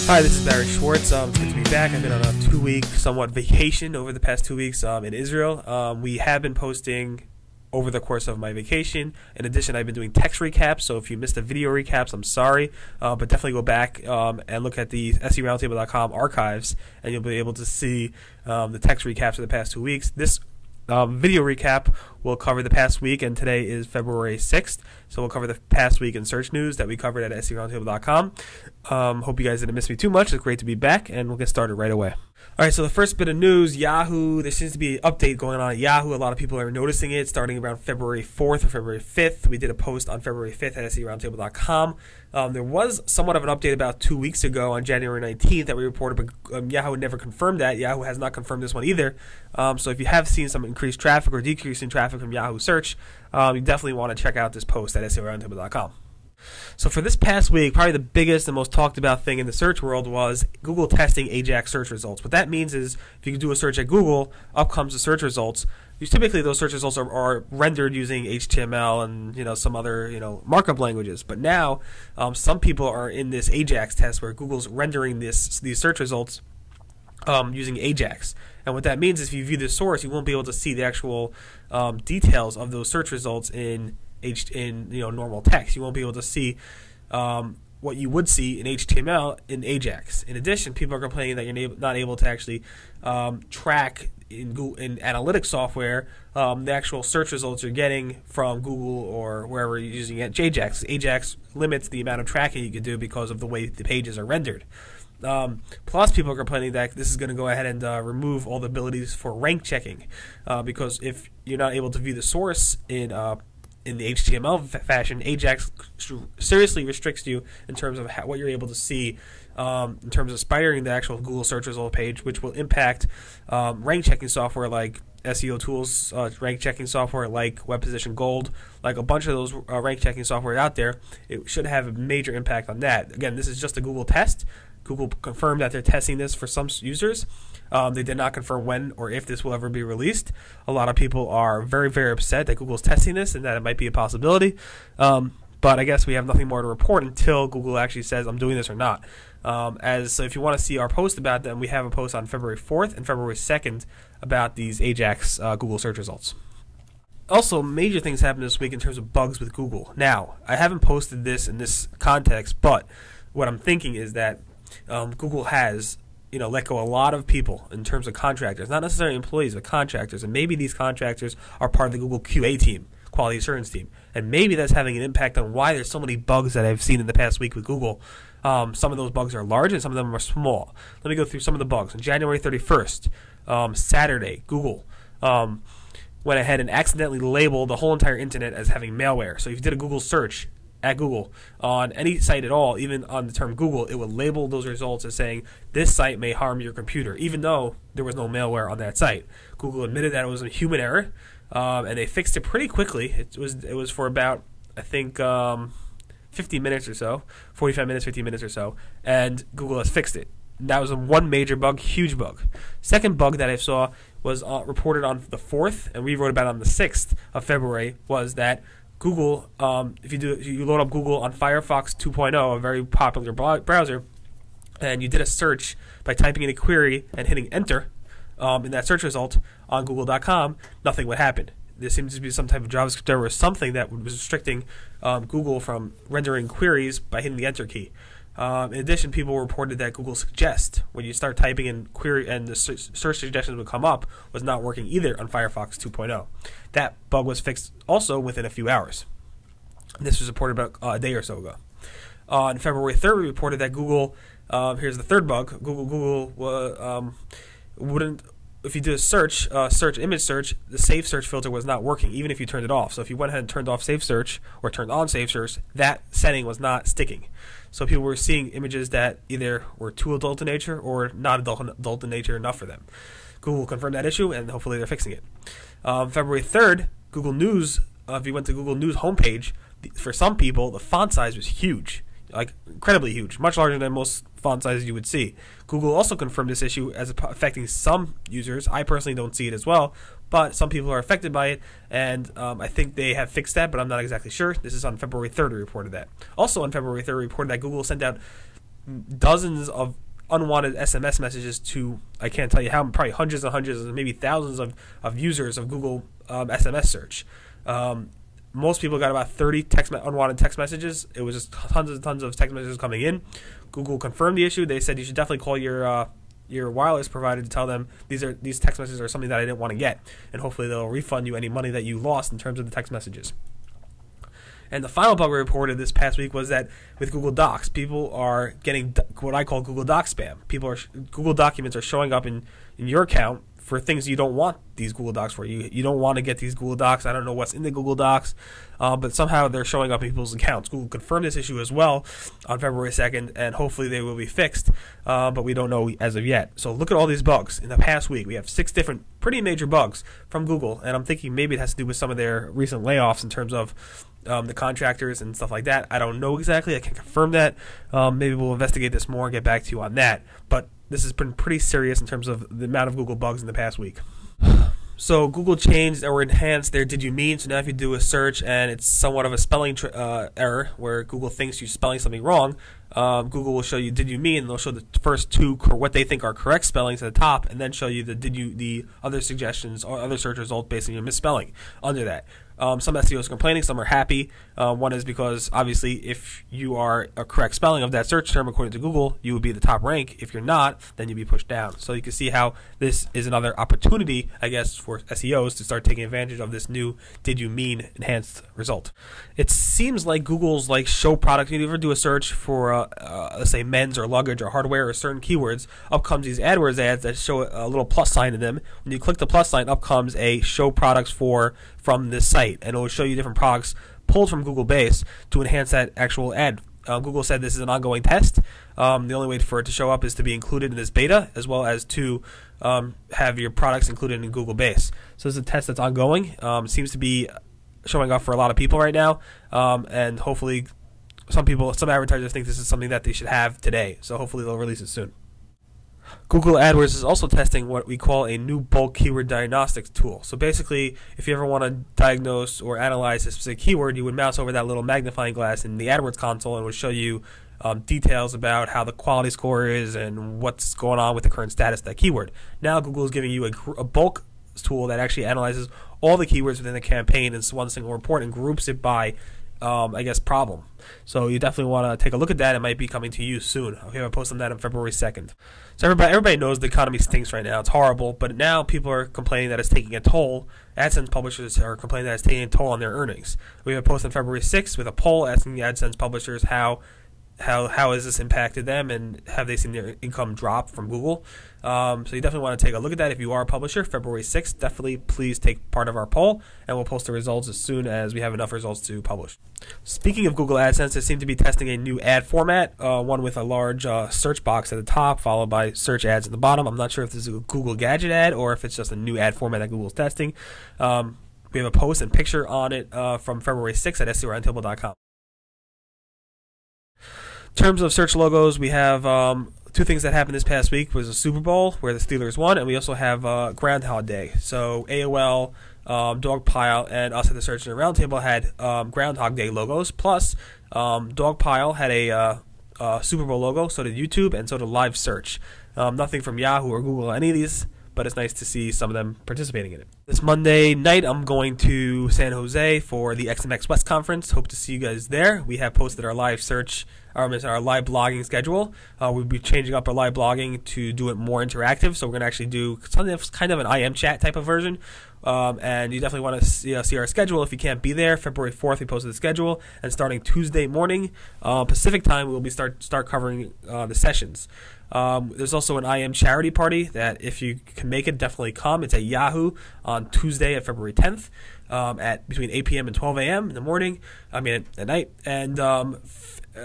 Hi, this is Barry Schwartz. It's good to be back. I've been on a 2-week somewhat vacation over the past 2 weeks in Israel. We have been posting over the course of my vacation. In addition, I've been doing text recaps, so if you missed the video recaps, I'm sorry. But definitely go back and look at the seroundtable.com archives, and you'll be able to see the text recaps of the past 2 weeks. This video recap will cover the past week, and today is February 6th, so we'll cover the past week in search news that we covered at seroundtable.com. Hope you guys didn't miss me too much. It's great to be back, and we'll get started right away. Alright, so the first bit of news, Yahoo. There seems to be an update going on at Yahoo. A lot of people are noticing it starting around February 4th or February 5th. We did a post on February 5th at seroundtable.com. There was somewhat of an update about 2 weeks ago on January 19th that we reported, but Yahoo never confirmed that. Yahoo has not confirmed this one either. So if you have seen some increased traffic or decrease in traffic from Yahoo search, you definitely want to check out this post at seroundtable.com. So for this past week, probably the biggest and most talked about thing in the search world was Google testing AJAX search results. What that means is if you do a search at Google, up comes the search results. Typically those search results are rendered using HTML and some other markup languages. But now some people are in this AJAX test where Google's rendering these search results using AJAX. And what that means is if you view the source, you won't be able to see the actual details of those search results in normal text. You won't be able to see what you would see in HTML in AJAX. In addition, people are complaining that you're not able to actually track in analytics software the actual search results you're getting from Google or wherever you're using it. AJAX. AJAX limits the amount of tracking you can do because of the way the pages are rendered. Plus, people are complaining that this is going to go ahead and remove all the abilities for rank checking because if you're not able to view the source in the HTML fashion, AJAX seriously restricts you in terms of what you're able to see in terms of spidering the actual Google search result page, which will impact rank checking software like SEO tools, rank checking software like Web Position Gold, like a bunch of those rank checking software out there. It should have a major impact on that. Again, this is just a Google test. Google confirmed that they're testing this for some users. They did not confirm when or if this will ever be released. A lot of people are very, very upset that Google's testing this and that it might be a possibility. But I guess we have nothing more to report until Google actually says I'm doing this or not. So if you want to see our post about them, we have a post on February 4th and February 2nd about these AJAX Google search results. Also, major things happened this week in terms of bugs with Google. Now, I haven't posted this in this context, but what I'm thinking is that Google has let go a lot of people in terms of contractors, not necessarily employees, but contractors. And maybe these contractors are part of the Google QA team, quality assurance team. And maybe that's having an impact on why there's so many bugs that I've seen in the past week with Google. Some of those bugs are large and some of them are small. Let me go through some of the bugs. On January 31st, Saturday, Google went ahead and accidentally labeled the whole entire internet as having malware. So if you did a Google search at Google on any site at all, even on the term Google, it would label those results as saying this site may harm your computer, even though there was no malware on that site. Google admitted that it was a human error, and they fixed it pretty quickly. It was for about, I think, 50 minutes or so, 45 minutes, 50 minutes or so, and Google has fixed it. That was one major bug, huge bug. Second bug that I saw was reported on the 4th, and we wrote about it on the 6th of February, was that Google, if you load up Google on Firefox 2.0, a very popular browser, and you did a search by typing in a query and hitting enter in that search result on Google.com, nothing would happen. There seems to be some type of JavaScript error or something that was restricting Google from rendering queries by hitting the enter key. In addition, people reported that Google Suggest, when you start typing in query and the search suggestions would come up, was not working either on Firefox 2.0. That bug was fixed also within a few hours. This was reported about a day or so ago. On February 3rd, we reported that Google, here's the third bug, Google wouldn't, if you did a search image search, the safe search filter was not working, even if you turned it off. So if you went ahead and turned off safe search or turned on safe search, that setting was not sticking. So people were seeing images that either were too adult in nature or not adult in nature enough for them. Google confirmed that issue, and hopefully they're fixing it. February 3rd, Google News, if you went to Google News homepage, for some people, the font size was huge. Like incredibly huge, much larger than most font sizes you would see. Google also confirmed this issue as affecting some users. I personally don't see it as well, but some people are affected by it, and I think they have fixed that, but I'm not exactly sure. This is on February 3rd, we reported that. Also on February 3rd, we reported that Google sent out dozens of unwanted SMS messages to, I can't tell you how, probably hundreds and hundreds and maybe thousands of users of Google SMS search. Most people got about 30 unwanted text messages. It was just tons and tons of text messages coming in. Google confirmed the issue. They said you should definitely call your wireless provider to tell them these text messages are something that I didn't want to get, and hopefully they'll refund you any money that you lost in terms of the text messages. And the final bug we reported this past week was that with Google Docs, people are getting what I call Google Doc spam. Google documents are showing up in your account for things you don't want these Google Docs for. You don't want to get these Google Docs. I don't know what's in the Google Docs, but somehow they're showing up in people's accounts. Google confirmed this issue as well on February 2nd, and hopefully they will be fixed, but we don't know as of yet. So look at all these bugs. In the past week, we have 6 different pretty major bugs from Google, and I'm thinking maybe it has to do with some of their recent layoffs in terms of the contractors and stuff like that. I don't know exactly. I can confirm that. Maybe we'll investigate this more and get back to you on that. But this has been pretty serious in terms of the amount of Google bugs in the past week. So Google changed or enhanced their "Did you mean?" So now if you do a search and it's somewhat of a spelling error where Google thinks you're spelling something wrong, Google will show you "Did you mean?" and they'll show the first 2 what they think are correct spellings at the top, and then show you the other suggestions or other search results based on your misspelling under that. Some SEOs are complaining, some are happy. One is because obviously if you are a correct spelling of that search term according to Google, you would be the top rank. If you're not, then you'd be pushed down. So you can see how this is another opportunity, I guess, for SEOs to start taking advantage of this new "Did you mean?" enhanced result. It seems like Google's like show products. You ever do a search for let's say men's or luggage or hardware or certain keywords, up comes these AdWords ads that show a little plus sign in them. When you click the plus sign, up comes a show products from this site, and it will show you different products pulled from Google Base to enhance that actual ad. Google said this is an ongoing test. The only way for it to show up is to be included in this beta, as well as to have your products included in Google Base. So this is a test that's ongoing. Seems to be showing up for a lot of people right now, and hopefully some advertisers think this is something that they should have today. So hopefully they'll release it soon. Google AdWords is also testing what we call a new bulk keyword diagnostics tool. So basically, if you ever want to diagnose or analyze a specific keyword, you would mouse over that little magnifying glass in the AdWords console and it would show you details about how the quality score is and what's going on with the current status of that keyword. Now Google is giving you a bulk tool that actually analyzes all the keywords within the campaign in one single report and groups it by I guess problem. So you definitely want to take a look at that. It might be coming to you soon. Okay, I'll post on that on February 2nd. So everybody knows the economy stinks right now. It's horrible, but now people are complaining that it's taking a toll. AdSense publishers are complaining that it's taking a toll on their earnings. We have a post on February 6th with a poll asking the AdSense publishers how has this impacted them and have they seen their income drop from Google. So you definitely want to take a look at that. If you are a publisher, February 6th, definitely please take part of our poll, and we'll post the results as soon as we have enough results to publish. Speaking of Google AdSense, they seem to be testing a new ad format, one with a large search box at the top, followed by search ads at the bottom. I'm not sure if this is a Google Gadget ad or if it's just a new ad format that Google's testing. We have a post and picture on it from February 6th at SEOroundtable.com. In terms of search logos, we have 2 things that happened this past week. Was a Super Bowl where the Steelers won, and we also have Groundhog Day. So AOL, Dogpile, and us at the Search and Roundtable had Groundhog Day logos. Plus, Dogpile had a Super Bowl logo. So did YouTube, and so did Live Search. Nothing from Yahoo or Google, any of these, but it's nice to see some of them participating in it. This Monday night, I'm going to San Jose for the XMX West Conference. Hope to see you guys there. We have posted our live search, our live blogging schedule. We'll be changing up our live blogging to do it more interactive. So we're going to actually do something that's kind of an IM chat type of version. And you definitely want to see our schedule if you can't be there. February 4th, we posted the schedule. And starting Tuesday morning, Pacific time, we'll be start covering the sessions. There's also an IM charity party that if you can make it, definitely come. It's at Yahoo on Tuesday at February 10th at between 8 p.m. and 12 a.m. in the morning. At night. And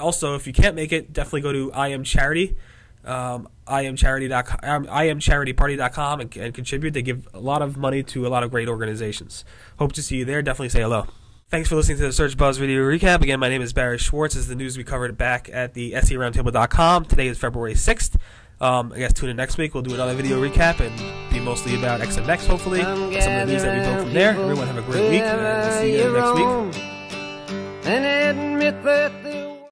also, if you can't make it, definitely go to IM Charity, imcharityparty.com and contribute. They give a lot of money to a lot of great organizations. Hope to see you there. Definitely say hello. Thanks for listening to the Search Buzz video recap. Again, my name is Barry Schwartz. This is the news we covered back at the SEOroundtable.com. Today is February 6th. I guess tune in next week. We'll do another video recap and be mostly about XMX, hopefully, and some of the news that we built from there. Everyone have a great week, and we'll see you next week.